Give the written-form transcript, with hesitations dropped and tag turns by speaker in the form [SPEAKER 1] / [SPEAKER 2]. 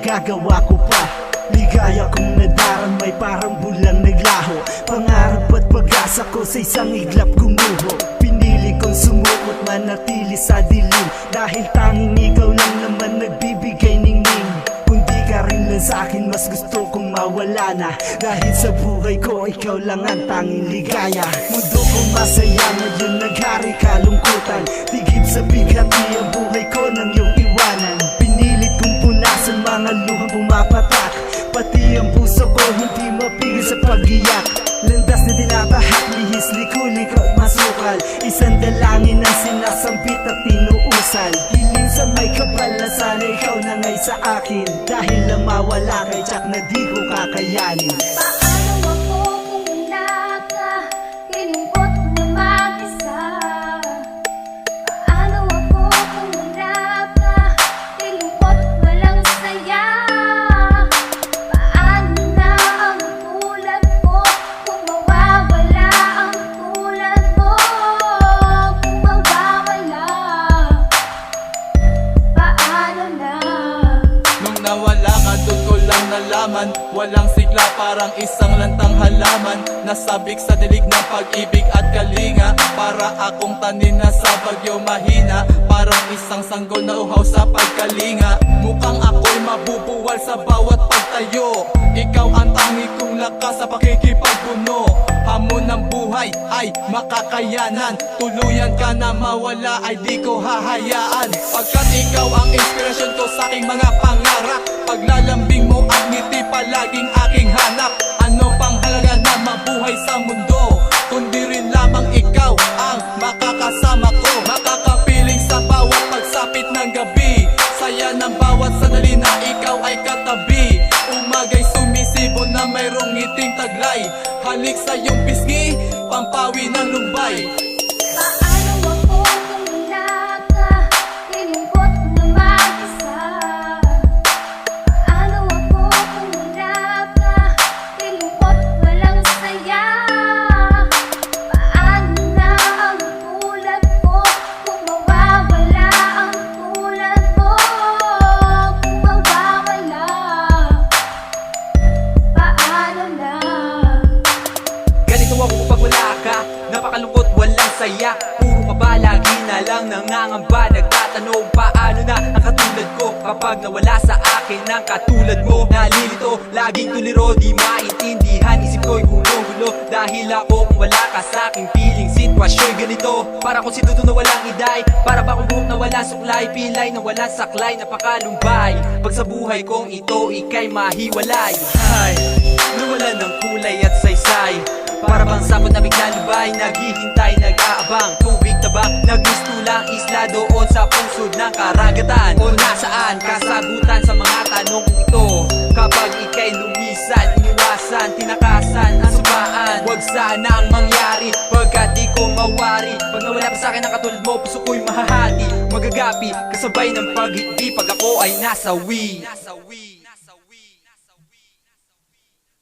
[SPEAKER 1] magagawa ko pa. Ligaya kong nadaramay parang bulang naglaho. Pangarap at pag-asa ko sa isang iglap gumuho. Pinili kong sumukot manatili sa dilim, dahil tanging ikaw lang naman nagbibigay ningning. Kung di ka rin lang sa'kin, mas gusto kong mawala na, dahil sa buhay ko ikaw lang ang tanging ligaya. Mundo kong masaya ngayon naghari kalungkutan. Tigib sa bigati ang buhay ko nang iyong iwanan. Pinilit kong punasan mga luhang pumapatak, pati ang puso ko hindi mapigil sa pag-iyak. Landas na dinatahak, lihis, liko-liko at masukal. Isang dalangin ang sinasambit at tinuusan. Hiling sa may kapal na sana ikaw na ngay sa akin, dahil lang mawala kay Jack na di ko kakayanin.
[SPEAKER 2] Paano ako kung wala ka? Piling ko't mag-isa. Paano ako kung wala ka? Piling ko't walang saya. Paano na ang tulad ko kung mawawala ang tulad mo? Kung mawawala, paano na?
[SPEAKER 3] Nung nawala ka, doon ko lang nalaman, walang sigla parang isang lantang halaman. Nasabik sa dilig ng pag-ibig at kalinga, para akong tanin na sa bagyo mahina. Parang isang sanggol na uhaw sa pagkalinga. Mukhang ako'y mabubuwal sa bawat pagtayo. Ikaw ang tangi kong lakas sa pakikipagbuno. Hamon ng buhay ay makakayanan, tuluyan ka na mawala ay di ko hahayaan. Pagkat ikaw ang inspirasyon ko sa aking mga pangarap. Paglalambing mo at ngiti palaging aking hanap. Ano pang halaga na mabuhay sa mundo, kundi rin lamang ikaw ang makakasama ko. Makakapiling sa bawat pagsapit ng gabi, saya ng bawat sandali na ikaw ay katabi. Umagay sumisibo na mayroong ngiting taglay, halik sa iyong pisngi, pampawi ng lumbay.
[SPEAKER 2] Paano ako kung wala ka? Piling ko't mag-isa. Paano ako kung wala ka? Piling ko't walang saya. Paano na ang tulad ko kung mawawala ang tulad mo? Kung mawawala, paano na?
[SPEAKER 4] Ganito ako kapag wala ka, napakalungkot, walang saya. Puro ka ba, lagi na lang nangangamba. Nagtatanong paano na ang katulad ko kapag nawala sa akin ang katulad mo. Nalilito, laging tuliro, di maintindihan. Isip ko'y gulong-gulo dahil ako kung wala ka sa aking piling. Sitwasyo'y ganito, para kung si Dudu na walang iday, para ba kung buhok na walang suklay, pilay na walang saklay, napakalumbay. Pag sa buhay kong ito, ika'y mahiwalay. Ay, nawala ng kulay at saysay, para bang sapot na bigla lubay, naghihintay, nag-aabang. Tubig na ba? Nagmistulang isla doon sa pusod ng karagatan. O nasaan kasagutan sa mga tanong kong ito? Kapag ika'y lumisan, iniwasan, tinakasan, ang subaan. Huwag sanang mangyari, pagkat di ko mawari. Pag nawala pa sa'kin ang katulad mo, puso ko'y mahahati. Magagapi, kasabay ng pag-ibig, pag ako ay nasawi.